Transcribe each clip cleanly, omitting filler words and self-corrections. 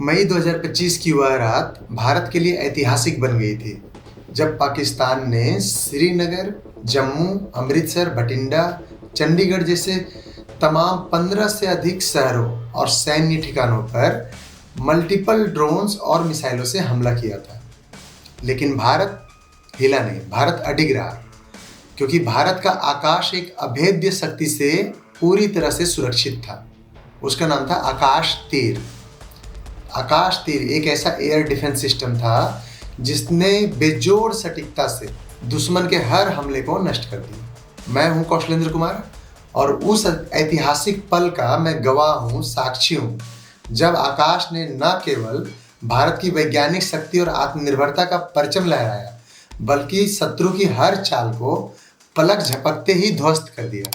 मई 2025 की वह रात भारत के लिए ऐतिहासिक बन गई थी जब पाकिस्तान ने श्रीनगर, जम्मू, अमृतसर, बठिंडा, चंडीगढ़ जैसे तमाम 15 से अधिक शहरों और सैन्य ठिकानों पर मल्टीपल ड्रोन्स और मिसाइलों से हमला किया था। लेकिन भारत हिला नहीं, भारत अडिग रहा, क्योंकि भारत का आकाश एक अभेद्य शक्ति से पूरी तरह से सुरक्षित था। उसका नाम था आकाश तीर। आकाश तीर एक ऐसा एयर डिफेंस सिस्टम था जिसने बेजोड़ सटीकता से दुश्मन के हर हमले को नष्ट कर दिया। मैं हूं कौशलेंद्र कुमार और उस ऐतिहासिक पल का मैं गवाह हूं, साक्षी हूं, जब आकाश ने न केवल भारत की वैज्ञानिक शक्ति और आत्मनिर्भरता का परचम लहराया, बल्कि शत्रु की हर चाल को पलक झपकते ही ध्वस्त कर दिया।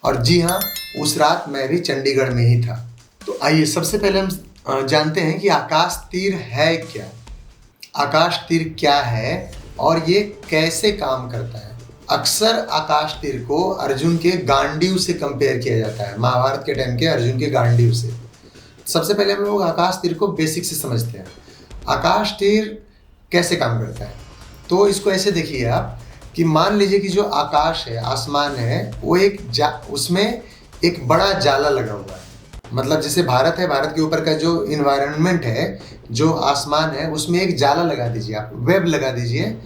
और जी हाँ, उस रात मैं भी चंडीगढ़ में ही था। तो आइए सबसे पहले हम जानते हैं कि आकाश तीर है क्या। आकाश तीर क्या है और ये कैसे काम करता है। अक्सर आकाश तीर को अर्जुन के गांडीव से कंपेयर किया जाता है, महाभारत के टाइम के अर्जुन के गांडीव से। सबसे पहले हम लोग आकाश तीर को बेसिक से समझते हैं। आकाश तीर कैसे काम करता है, तो इसको ऐसे देखिए आप कि मान लीजिए कि जो आकाश है, आसमान है, वो उसमें एक बड़ा जाला लगा हुआ है। मतलब जैसे भारत है, भारत के ऊपर का जो इन्वायरमेंट है, जो आसमान है, उसमें एक जाला लगा दीजिए, आप वेब लगा दीजिए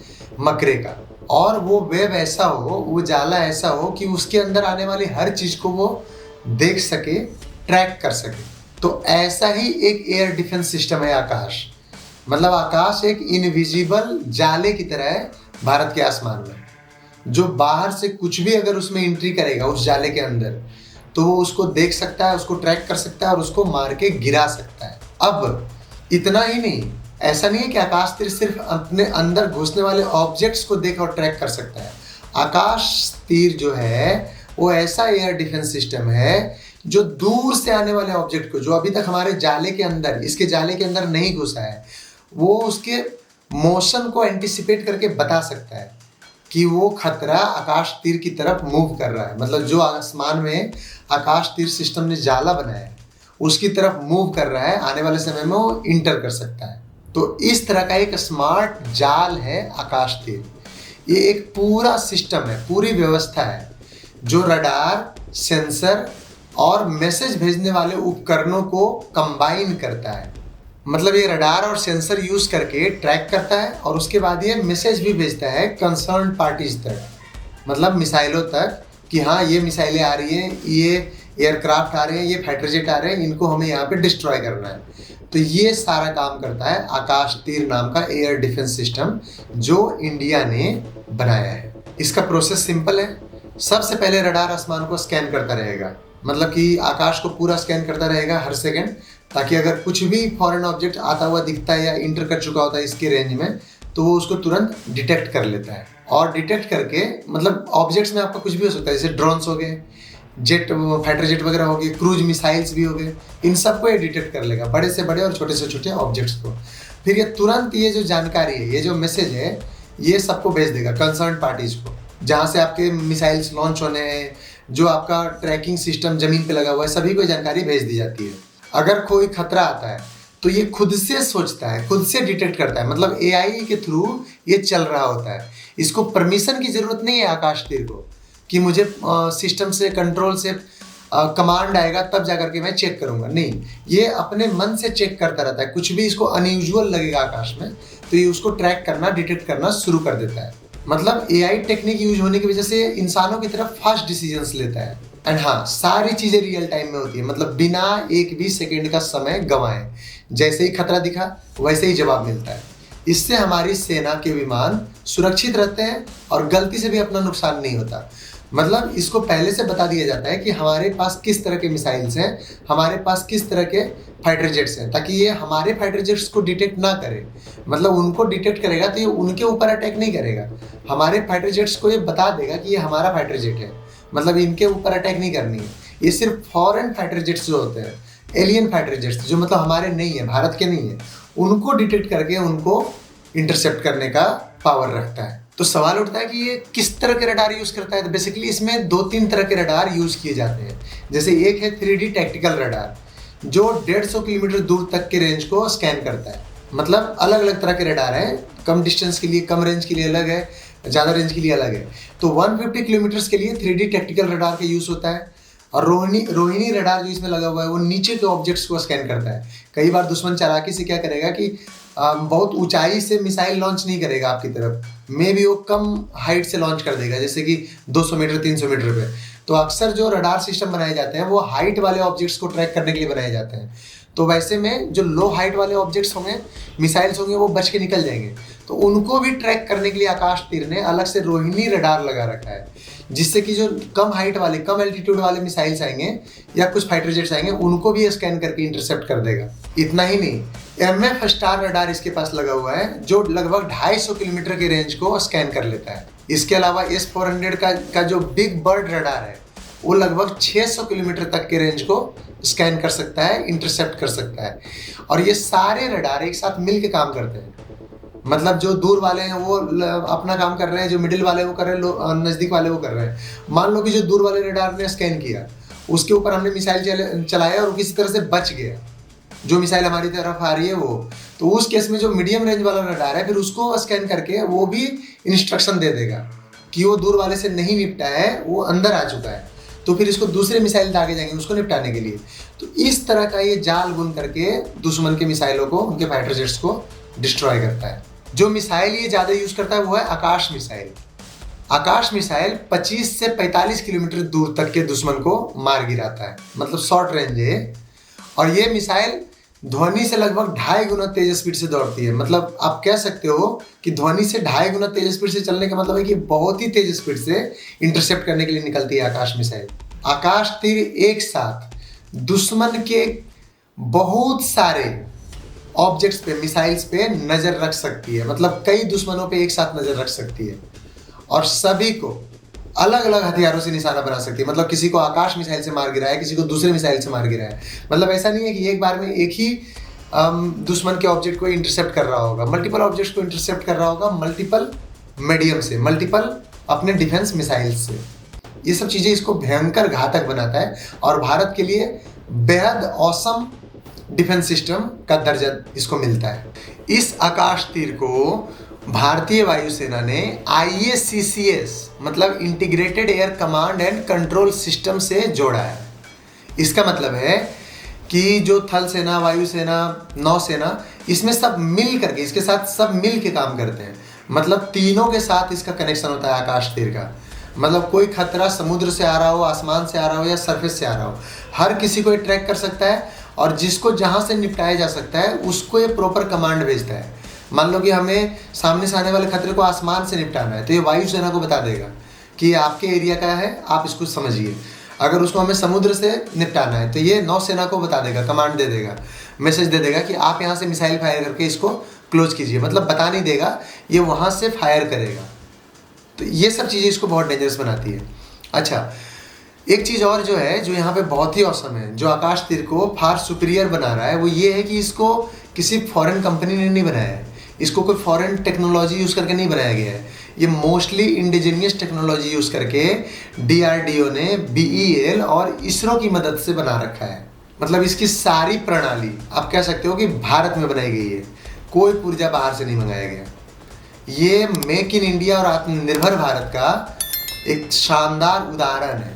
मकरे का। और वो वेब ऐसा हो, वो जाला ऐसा हो कि उसके अंदर आने वाली हर चीज़ को वो देख सके, ट्रैक कर सके। तो ऐसा ही एक एयर डिफेंस सिस्टम है आकाश। मतलब आकाश एक इनविजिबल जाले की तरह है भारत के आसमान में, जो बाहर से कुछ भी अगर उसमें एंट्री करेगा उस जाले के अंदर, तो वो उसको देख सकता है, उसको ट्रैक कर सकता है और उसको मार के गिरा सकता है। अब इतना ही नहीं, ऐसा नहीं है कि आकाश तीर सिर्फ अपने अंदर घुसने वाले ऑब्जेक्ट्स को देख और ट्रैक कर सकता है। आकाश तीर जो है वो ऐसा एयर डिफेंस सिस्टम है जो दूर से आने वाले ऑब्जेक्ट को, जो अभी तक हमारे जाले के अंदर, इसके जाले के अंदर नहीं घुसा है, वो उसके मोशन को एंटिसिपेट करके बता सकता है कि वो खतरा आकाश तीर की तरफ मूव कर रहा है। मतलब जो आसमान में आकाश तीर सिस्टम ने जाला बनाया है उसकी तरफ मूव कर रहा है, आने वाले समय में वो इंटर कर सकता है। तो इस तरह का एक स्मार्ट जाल है आकाश तीर। ये एक पूरा सिस्टम है, पूरी व्यवस्था है जो रडार, सेंसर और मैसेज भेजने वाले उपकरणों को कंबाइन करता है। मतलब ये रडार और सेंसर यूज करके ट्रैक करता है और उसके बाद ये मैसेज भी भेजता है कंसर्न पार्टीज तक, मतलब मिसाइलों तक, कि हाँ ये मिसाइलें आ रही हैं, ये एयरक्राफ्ट आ रहे हैं, ये फाइटर जेट आ रहे हैं, इनको हमें यहाँ पे डिस्ट्रॉय करना है। तो ये सारा काम करता है आकाश तीर नाम का एयर डिफेंस सिस्टम जो इंडिया ने बनाया है। इसका प्रोसेस सिंपल है। सबसे पहले रडार आसमान को स्कैन करता रहेगा, मतलब कि आकाश को पूरा स्कैन करता रहेगा हर सेकेंड, ताकि अगर कुछ भी फॉरेन ऑब्जेक्ट आता हुआ दिखता है या इंटर कर चुका होता है इसके रेंज में, तो वो उसको तुरंत डिटेक्ट कर लेता है। और डिटेक्ट करके, मतलब ऑब्जेक्ट्स में आपका कुछ भी हो सकता है, जैसे ड्रोन्स हो गए, जेट, फाइटर जेट वगैरह हो गए, क्रूज मिसाइल्स भी हो गए, इन सबको ये डिटेक्ट कर लेगा, बड़े से बड़े और छोटे से छोटे ऑब्जेक्ट्स को। फिर ये तुरंत ये जो जानकारी है, ये जो मैसेज है, ये सबको भेज देगा कंसर्न पार्टीज को, जहाँ से आपके मिसाइल्स लॉन्च होने हैं, जो आपका ट्रैकिंग सिस्टम जमीन पे लगा हुआ है, सभी को जानकारी भेज दी जाती है। अगर कोई खतरा आता है तो ये खुद से सोचता है, खुद से डिटेक्ट करता है, मतलब एआई के थ्रू ये चल रहा होता है। इसको परमिशन की जरूरत नहीं है आकाश तीर को कि मुझे सिस्टम से, कंट्रोल से कमांड आएगा तब जाकर के मैं चेक करूंगा। नहीं, ये अपने मन से चेक करता रहता है। कुछ भी इसको अनयूजुअल लगेगा आकाश में तो ये उसको ट्रैक करना, डिटेक्ट करना शुरू कर देता है। मतलब एआई टेक्निक यूज होने की वजह से इंसानों की तरफ फास्ट डिसीजंस लेता है। एंड हाँ, सारी चीजें रियल टाइम में होती है, मतलब बिना एक भी सेकेंड का समय गंवाए। जैसे ही खतरा दिखा वैसे ही जवाब मिलता है। इससे हमारी सेना के विमान सुरक्षित रहते हैं और गलती से भी अपना नुकसान नहीं होता। मतलब इसको पहले से बता दिया जाता है कि हमारे पास किस तरह के मिसाइल्स हैं, हमारे पास किस तरह के फाइटर जेट्स हैं, ताकि ये हमारे फाइटर जेट्स को डिटेक्ट ना करे। मतलब उनको डिटेक्ट करेगा तो ये उनके ऊपर अटैक नहीं करेगा, हमारे फाइटर जेट्स को ये बता देगा कि ये हमारा फाइटर जेट है, मतलब इनके ऊपर अटैक नहीं करनी है। ये सिर्फ फॉरेन फाइटर जेट्स जो होते हैं, एलियन फाइटर जेट्स, जो मतलब हमारे नहीं है, भारत के नहीं है, उनको डिटेक्ट करके उनको इंटरसेप्ट करने का पावर रखता है। तो सवाल उठता है कि ये किस तरह के रडार यूज करता है। तो बेसिकली इसमें 2-3 तरह के रडार यूज किए जाते हैं। जैसे एक है 3D टैक्टिकल रडार, जो 150 किलोमीटर दूर तक के रेंज को स्कैन करता है। मतलब अलग अलग तरह के रडार हैं, कम डिस्टेंस के लिए, कम रेंज के लिए अलग है, ज़्यादा रेंज के लिए अलग है। तो 150 किलोमीटर्स के लिए 3D टैक्टिकल रडार का यूज़ होता है। और रोहिणी रडार जो इसमें लगा हुआ है वो नीचे के ऑब्जेक्ट्स को स्कैन करता है। कई बार दुश्मन चालाकी से क्या करेगा कि बहुत ऊंचाई से मिसाइल लॉन्च नहीं करेगा आपकी तरफ, मे भी वो कम हाइट से लॉन्च कर देगा, जैसे कि 200 मीटर 300 मीटर पे। तो अक्सर जो रडार सिस्टम बनाए जाते हैं वो हाइट वाले ऑब्जेक्ट्स को ट्रैक करने के लिए बनाए जाते हैं। तो वैसे में जो लो हाइट वाले ऑब्जेक्ट्स होंगे, मिसाइल्स होंगे, वो बच के निकल जाएंगे। तो उनको भी ट्रैक करने के लिए आकाश तीर ने अलग से रोहिणी रडार लगा रखा है, जिससे कि जो कम हाइट वाले, कम एल्टीट्यूड वाले मिसाइल्स आएंगे या कुछ फाइटर जेट्स आएंगे, उनको भी स्कैन करके इंटरसेप्ट कर देगा। इतना ही नहीं, MF स्टार रडार इसके पास लगा हुआ है, जो लगभग 250 किलोमीटर की रेंज को स्कैन कर लेता है। इसके अलावा S400 का जो बिग बर्ड रडार है, वो लगभग 600 किलोमीटर तक के रेंज को स्कैन कर सकता है, इंटरसेप्ट कर सकता है। और ये सारे रडार एक साथ मिल के काम करते हैं। मतलब जो दूर वाले हैं वो अपना काम कर रहे हैं, जो मिडिल वाले वो कर रहे हैं, नज़दीक वाले वो कर रहे हैं। मान लो कि जो दूर वाले रडार ने स्कैन किया, उसके ऊपर हमने मिसाइल चलाया और किसी तरह से बच गया, जो मिसाइल हमारी तरफ आ रही है वो, तो उस केस में जो मीडियम रेंज वाला रडार है, फिर उसको स्कैन करके वो भी इंस्ट्रक्शन दे देगा कि वो दूर वाले से नहीं निपटा है, वो अंदर आ चुका है, तो फिर इसको दूसरे मिसाइल आगे जाएंगे उसको निपटाने के लिए। तो इस तरह का ये जाल बुन करके दुश्मन के मिसाइलों को, उनके फाइटर जेट्स को डिस्ट्रॉय करता है। जो मिसाइल ये ज़्यादा यूज़ करता है वो है आकाश मिसाइल। आकाश मिसाइल 25 से 45 किलोमीटर दूर तक के दुश्मन को मार गिराता है, मतलब शॉर्ट रेंज है। और ये मिसाइल ध्वनि से लगभग 2.5 गुना तेज स्पीड से दौड़ती है। मतलब आप कह सकते हो कि ध्वनि से 2.5 गुना तेज स्पीड से चलने का मतलब है कि बहुत ही तेज स्पीड से इंटरसेप्ट करने के लिए निकलती है आकाश मिसाइल। आकाश तीर एक साथ दुश्मन के बहुत सारे ऑब्जेक्ट्स पे, मिसाइल्स पे नज़र रख सकती है। मतलब कई दुश्मनों पे एक साथ नज़र रख सकती है और सभी को अलग अलग हथियारों से निशाना बना सकती है। मतलब किसी को आकाश मिसाइल से मार गिराया, किसी को दूसरे मिसाइल से मार गिराया। मतलब ऐसा नहीं है कि एक बार में एक ही दुश्मन के ऑब्जेक्ट को इंटरसेप्ट कर रहा होगा, मल्टीपल ऑब्जेक्ट्स को इंटरसेप्ट कर रहा होगा, मल्टीपल मीडियम से, मल्टीपल अपने डिफेंस मिसाइल से। ये सब चीज़ें इसको भयंकर घातक बनाता है और भारत के लिए बेहद औसम डिफेंस सिस्टम का दर्जा इसको मिलता है। इस आकाश तीर को भारतीय वायुसेना ने IACCS मतलब integrated air command and control system से जोड़ा है। इसका मतलब है कि जो थल सेना, वायुसेना, नौसेना, इसमें सब मिल करके, इसके साथ सब मिल के काम करते हैं। मतलब तीनों के साथ इसका कनेक्शन होता है आकाश तीर का। मतलब कोई खतरा समुद्र से आ रहा हो, आसमान से आ रहा हो या सरफेस से आ रहा हो, हर किसी को ये ट्रैक कर सकता है और जिसको जहाँ से निपटाया जा सकता है उसको ये प्रॉपर कमांड भेजता है। मान लो कि हमें सामने से आने वाले खतरे को आसमान से निपटाना है, तो ये वायुसेना को बता देगा कि आपके एरिया का है, आप इसको समझिए। अगर उसको हमें समुद्र से निपटाना है तो ये नौसेना को बता देगा, कमांड दे देगा, मैसेज दे देगा कि आप यहाँ से मिसाइल फायर करके इसको क्लोज कीजिए। मतलब बता नहीं देगा, ये वहाँ से फायर करेगा। तो ये सब चीज़ें इसको बहुत डेंजरस बनाती है। अच्छा, एक चीज़ और जो है, जो यहाँ पे बहुत ही औसम है, जो आकाश तीर को फार सुपीरियर बना रहा है, वो ये है कि इसको किसी फॉरेन कंपनी ने नहीं बनाया है, इसको कोई फॉरेन टेक्नोलॉजी यूज़ करके नहीं बनाया गया है। ये मोस्टली इंडिजीनियस टेक्नोलॉजी यूज़ करके DRDO ने BEL और इसरो की मदद से बना रखा है। मतलब इसकी सारी प्रणाली आप कह सकते हो कि भारत में बनाई गई है, कोई पुर्जा बाहर से नहीं मंगाया गया। ये मेक इन इंडिया और आत्मनिर्भर भारत का एक शानदार उदाहरण है।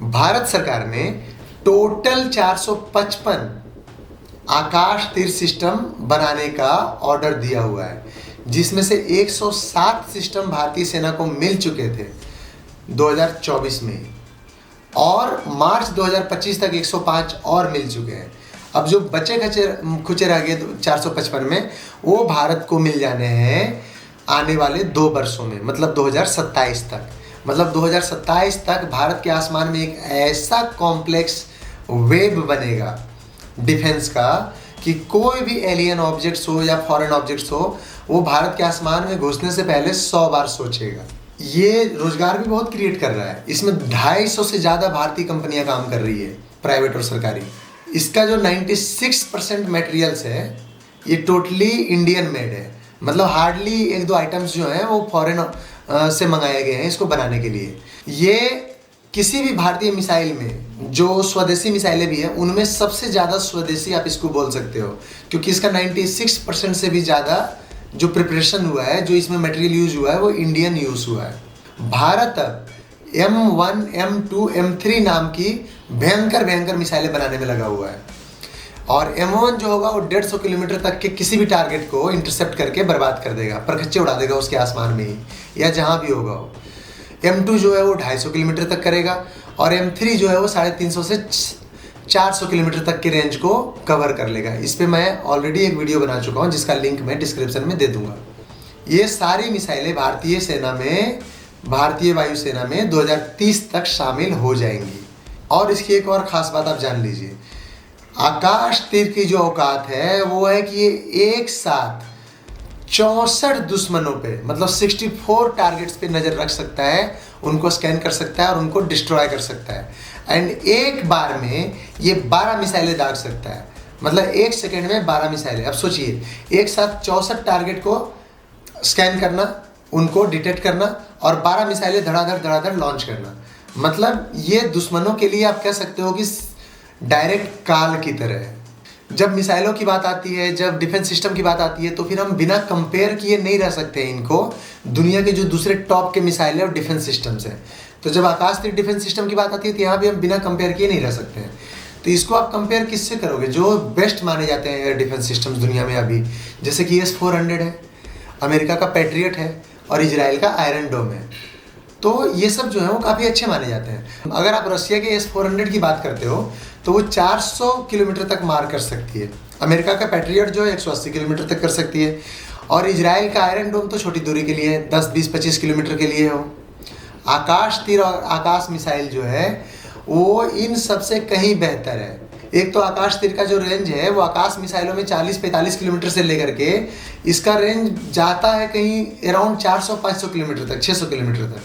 भारत सरकार ने टोटल 455 आकाश तीर सिस्टम बनाने का ऑर्डर दिया हुआ है, जिसमें से 107 सिस्टम भारतीय सेना को मिल चुके थे 2024 में, और मार्च 2025 तक 105 और मिल चुके हैं। अब जो बचे खुचे रह गए 455 में, वो भारत को मिल जाने हैं आने वाले 2 वर्षों में, मतलब 2027 तक। मतलब 2027 तक भारत के आसमान में एक ऐसा कॉम्प्लेक्स वेब बनेगा डिफेंस का कि कोई भी एलियन ऑब्जेक्ट्स हो या फॉरेन ऑब्जेक्ट्स हो, वो भारत के आसमान में घुसने से पहले 100 बार सोचेगा। ये रोजगार भी बहुत क्रिएट कर रहा है। इसमें 250 से ज़्यादा भारतीय कंपनियां काम कर रही है, प्राइवेट और सरकारी। इसका जो 96% मटेरियल्स है, ये टोटली इंडियन मेड है। मतलब हार्डली 1-2 आइटम्स जो हैं वो फॉरेन से मंगाए गए हैं इसको बनाने के लिए। ये किसी भी भारतीय मिसाइल में जो स्वदेशी मिसाइलें भी हैं उनमें सबसे ज़्यादा स्वदेशी आप इसको बोल सकते हो, क्योंकि इसका 96% से भी ज़्यादा जो प्रिपरेशन हुआ है, जो इसमें मटेरियल यूज हुआ है वो इंडियन यूज हुआ है। भारत अब M1, M2, M3 नाम की भयंकर मिसाइलें बनाने में लगा हुआ है। और M1 जो होगा वो 150 किलोमीटर तक के किसी भी टारगेट को इंटरसेप्ट करके बर्बाद कर देगा, परखच्चे उड़ा देगा उसके आसमान में ही या जहाँ भी होगा वो। M2 जो है वो 250 किलोमीटर तक करेगा और M3 जो है वो 350 से 400 किलोमीटर तक के रेंज को कवर कर लेगा। इस पर मैं ऑलरेडी एक वीडियो बना चुका हूँ जिसका लिंक मैं डिस्क्रिप्शन में दे दूंगा। ये सारी मिसाइलें भारतीय वायुसेना में 2030 तक शामिल हो जाएंगी। और इसकी एक और ख़ास बात आप जान लीजिए, आकाश तीर की जो औकात है वो है कि ये एक साथ 64 दुश्मनों पे, मतलब 64 टारगेट्स पे नज़र रख सकता है, उनको स्कैन कर सकता है और उनको डिस्ट्रॉय कर सकता है। एंड एक बार में ये 12 मिसाइलें दाग सकता है, मतलब एक सेकेंड में 12 मिसाइलें। अब सोचिए, एक साथ 64 टारगेट को स्कैन करना, उनको डिटेक्ट करना और 12 मिसाइलें धड़ाधड़ लॉन्च करना। मतलब ये दुश्मनों के लिए आप कह सकते हो कि डायरेक्ट काल की तरह है। जब मिसाइलों की बात आती है, जब डिफेंस सिस्टम की बात आती है, तो फिर हम बिना कंपेयर किए नहीं रह सकते इनको दुनिया के जो दूसरे टॉप के मिसाइल है और डिफेंस सिस्टम्स हैं। तो जब आकाश तीर डिफेंस सिस्टम की बात आती है तो यहाँ भी हम बिना कंपेयर किए नहीं रह सकते हैं। तो इसको आप कंपेयर किससे करोगे? जो बेस्ट माने जाते हैं एयर डिफेंस सिस्टम्स दुनिया में अभी, जैसे कि S-400 है, अमेरिका का पैट्रियट है और इजराइल का आयरन डोम है। तो ये सब जो है वो काफ़ी अच्छे माने जाते हैं। अगर आप रशिया के S-400 की बात करते हो तो वो 400 किलोमीटर तक मार कर सकती है। अमेरिका का पैट्रियट जो है 180 किलोमीटर तक कर सकती है और इजराइल का आयरन डोम तो छोटी दूरी के लिए 10, 20, 25 किलोमीटर के लिए हो। आकाश तीर और आकाश मिसाइल जो है वो इन सबसे कहीं बेहतर है। एक तो आकाश तीर का जो रेंज है वो आकाश मिसाइलों में 40-45 किलोमीटर से लेकर के इसका रेंज जाता है कहीं अराउंड 400-500 किलोमीटर तक, 600 किलोमीटर तक।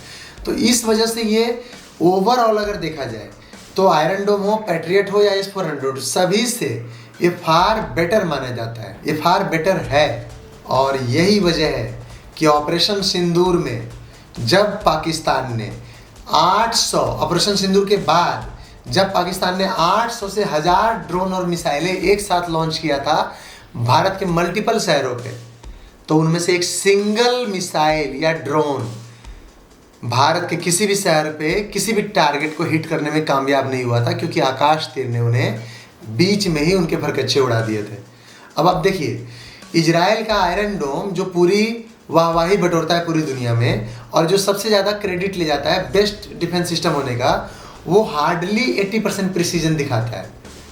तो इस वजह से ये ओवरऑल अगर देखा जाए तो आयरन डोम हो, पैट्रियट हो या S-400, सभी से ये फार बेटर माना जाता है, ये फार बेटर है। और यही वजह है कि ऑपरेशन सिंदूर में जब पाकिस्तान ने 800, ऑपरेशन सिंदूर के बाद जब पाकिस्तान ने 800 से 1000 ड्रोन और मिसाइलें एक साथ लॉन्च किया था भारत के मल्टीपल शहरों पे, तो उनमें से एक सिंगल मिसाइल या ड्रोन भारत के किसी भी शहर पे किसी भी टारगेट को हिट करने में कामयाब नहीं हुआ था, क्योंकि आकाश तीर ने उन्हें बीच में ही उनके फरकच्चे उड़ा दिए थे। अब आप देखिए, इजराइल का आयरन डोम जो पूरी वाहवाही बटोरता है पूरी दुनिया में और जो सबसे ज़्यादा क्रेडिट ले जाता है बेस्ट डिफेंस सिस्टम होने का, वो हार्डली 80% प्रिसीजन दिखाता है।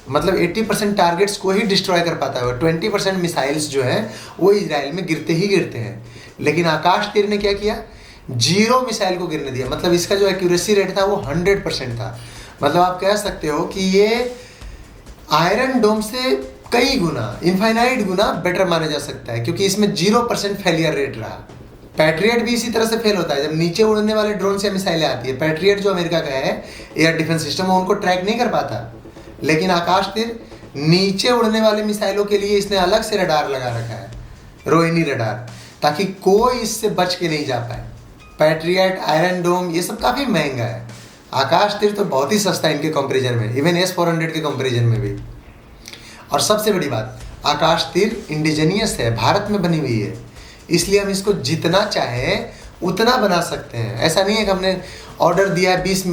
मतलब 80% टारगेट्स को ही डिस्ट्रॉय कर पाता है, 20% मिसाइल्स जो हैं वो इजराइल में गिरते ही गिरते हैं। लेकिन आकाश तीर ने क्या किया? 0 मिसाइल को गिरने दिया। मतलब इसका जो एक्यूरेसी रेट था वो 100% था। मतलब आप कह सकते हो कि ये आयरन डोम से कई गुना, इनफाइनाइट गुना बेटर माना जा सकता है, क्योंकि इसमें 0% फेलियर रेट रहा। पैट्रियट भी इसी तरह से फेल होता है जब नीचे उड़ने वाले ड्रोन से मिसाइलें आती है। पैट्रियट जो अमेरिका का है एयर डिफेंस सिस्टम, वो उनको ट्रैक नहीं कर पाता। लेकिन आकाश तीर नीचे उड़ने वाले मिसाइलों के लिए इसने अलग से रडार लगा रखा है, रोहिणी रडार, ताकि कोई इससे बच के नहीं जा पाए। पैट्रियट, आयरन डोम ये सब काफ़ी महंगा है। आकाश तीर तो बहुत ही सस्ता है इनके कंपैरिजन में, इवन S-400 के कंपैरिजन में भी। और सबसे बड़ी बात, आकाश तीर इंडिजीनियस है, भारत में बनी हुई है, इसलिए हम इसको जितना चाहें उतना बना सकते हैं। ऐसा नहीं है कि हमने ऑर्डर दिया है 20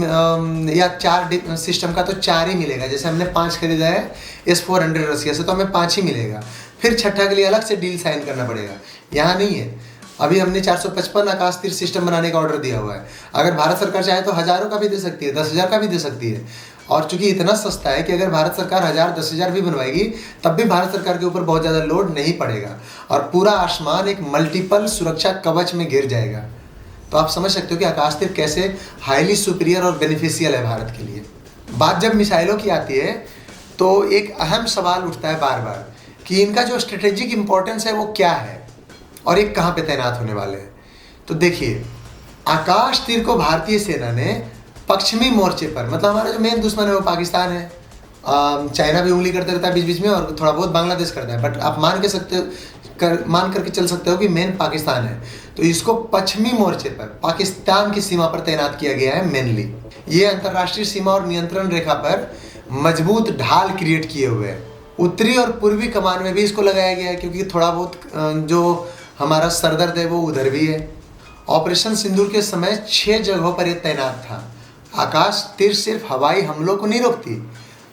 या 4 सिस्टम का तो 4 ही मिलेगा। जैसे हमने 5 खरीदा है S-400 रसिया से, तो हमें 5 ही मिलेगा, फिर छठा के लिए अलग से डील साइन करना पड़ेगा। यहाँ नहीं है। अभी हमने 455 आकाश तीर सिस्टम बनाने का ऑर्डर दिया हुआ है। अगर भारत सरकार चाहे तो हज़ारों का भी दे सकती है, 10,000 का भी दे सकती है। और चूंकि इतना सस्ता है कि अगर भारत सरकार 1000, 10,000 भी बनवाएगी तब भी भारत सरकार के ऊपर बहुत ज़्यादा लोड नहीं पड़ेगा और पूरा आसमान एक मल्टीपल सुरक्षा कवच में घिर जाएगा। तो आप समझ सकते हो कि आकाश तीर कैसे हाईली सुपीरियर और बेनिफिशियल है भारत के लिए। बात जब मिसाइलों की आती है तो एक अहम सवाल उठता है बार बार कि इनका जो स्ट्रेटेजिक इंपॉर्टेंस है वो क्या है और ये कहाँ पे तैनात होने वाले हैं। तो देखिए, आकाश तीर को भारतीय सेना ने पश्चिमी मोर्चे पर, मतलब हमारा जो मेन दुश्मन है वो पाकिस्तान है, चाइना भी उंगली करते रहता है बीच बीच में और थोड़ा बहुत बांग्लादेश करता है, बट आप मान के मान करके चल सकते हो कि मेन पाकिस्तान है। तो इसको पश्चिमी मोर्चे पर पाकिस्तान की सीमा पर तैनात किया गया है मेनली। ये अंतर्राष्ट्रीय सीमा और नियंत्रण रेखा पर मजबूत ढाल क्रिएट किए हुए है। उत्तरी और पूर्वी कमान में भी इसको लगाया गया है, क्योंकि थोड़ा बहुत जो हमारा सरदर्द है वो उधर भी है। ऑपरेशन सिंदूर के समय 6 जगहों पर यह तैनात था। आकाश तीर सिर्फ हवाई हमलों को नहीं रोकती,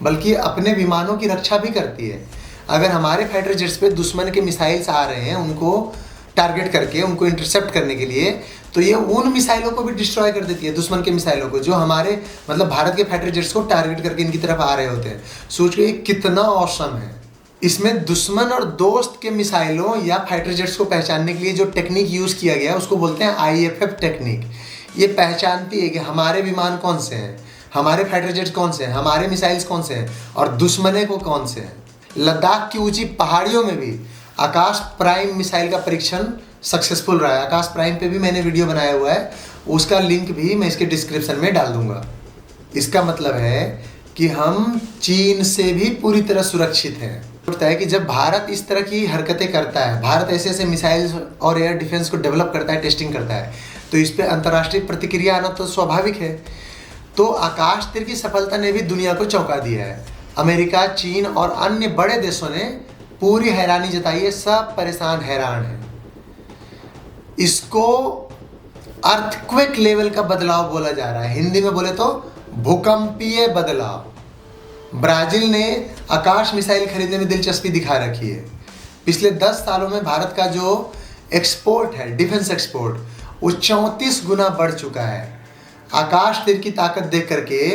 बल्कि अपने विमानों की रक्षा भी करती है। अगर हमारे फाइटर जेट्स पे दुश्मन के मिसाइल्स आ रहे हैं उनको टारगेट करके, उनको इंटरसेप्ट करने के लिए, तो ये उन मिसाइलों को भी डिस्ट्रॉय कर देती है, दुश्मन के मिसाइलों को, जो हमारे मतलब भारत के फाइटर जेट्स को टारगेट करके इनकी तरफ आ रहे होते हैं। सोचिए कितना औसम है। इसमें दुश्मन और दोस्त के मिसाइलों या फाइटर जेट्स को पहचानने के लिए जो टेक्निक यूज़ किया गया है उसको बोलते हैं IFF टेक्निक। ये पहचानती है कि हमारे विमान कौन से हैं, हमारे फाइटर जेट्स कौन से हैं, हमारे मिसाइल्स कौन से हैं और दुश्मने को कौन से हैं। लद्दाख की ऊंची पहाड़ियों में भी आकाश प्राइम मिसाइल का परीक्षण सक्सेसफुल रहा है। आकाश प्राइम पे भी मैंने वीडियो बनाया हुआ है, उसका लिंक भी मैं इसके डिस्क्रिप्शन में डाल दूंगा। इसका मतलब है कि हम चीन से भी पूरी तरह सुरक्षित हैं। होता है कि जब भारत इस तरह की हरकतें करता है, भारत ऐसे ऐसे मिसाइल्स और एयर डिफेंस को डेवलप करता है, टेस्टिंग करता है, तो इस पर अंतर्राष्ट्रीय प्रतिक्रिया आना तो स्वाभाविक है। तो आकाश तीर की सफलता ने भी दुनिया को चौंका दिया है। अमेरिका, चीन और अन्य बड़े देशों ने पूरी हैरानी जताई है, सब परेशान हैरान हैं। इसको अर्थक्वेक लेवल का बदलाव बोला जा रहा है, हिंदी में बोले तो भूकंपीय बदलाव। ब्राजील ने आकाश मिसाइल खरीदने में दिलचस्पी दिखा रखी है। पिछले 10 सालों में भारत का जो एक्सपोर्ट है, डिफेंस एक्सपोर्ट, वो 34 गुना बढ़ चुका है। आकाश तीर की ताकत देख करके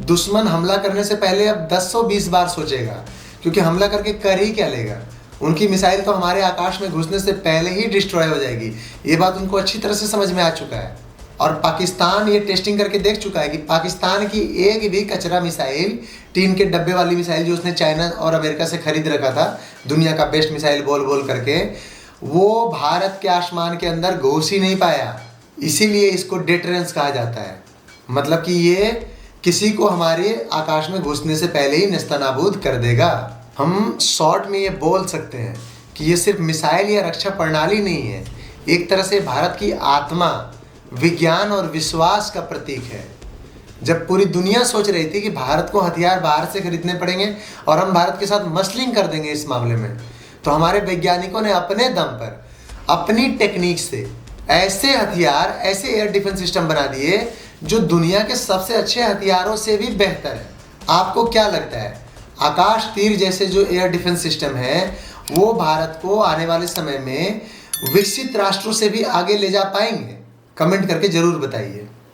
दुश्मन हमला करने से पहले अब 10-20 बार सोचेगा, क्योंकि हमला करके कर ही क्या लेगा। उनकी मिसाइल तो हमारे आकाश में घुसने से पहले ही डिस्ट्रॉय हो जाएगी। ये बात उनको अच्छी तरह से समझ में आ चुका है। और पाकिस्तान ये टेस्टिंग करके देख चुका है कि पाकिस्तान की एक भी कचरा मिसाइल, टीन के डब्बे वाली मिसाइल जो उसने चाइना और अमेरिका से खरीद रखा था, दुनिया का बेस्ट मिसाइल बोल बोल करके, वो भारत के आसमान के अंदर घुस ही नहीं पाया। इसीलिए इसको डिटरेंस कहा जाता है। मतलब कि ये किसी को हमारे आकाश में घुसने से पहले ही नेस्तनाबूद कर देगा। हम शॉर्ट में ये बोल सकते हैं कि ये सिर्फ मिसाइल या रक्षा प्रणाली नहीं है, एक तरह से भारत की आत्मा, विज्ञान और विश्वास का प्रतीक है। जब पूरी दुनिया सोच रही थी कि भारत को हथियार बाहर से खरीदने पड़ेंगे और हम भारत के साथ मसलिंग कर देंगे इस मामले में, तो हमारे वैज्ञानिकों ने अपने दम पर, अपनी टेक्निक से ऐसे हथियार, ऐसे एयर डिफेंस सिस्टम बना दिए जो दुनिया के सबसे अच्छे हथियारों से भी बेहतर है। आपको क्या लगता है, आकाश तीर जैसे जो एयर डिफेंस सिस्टम है वो भारत को आने वाले समय में विकसित राष्ट्रों से भी आगे ले जा पाएंगे? कमेंट करके जरूर बताइए।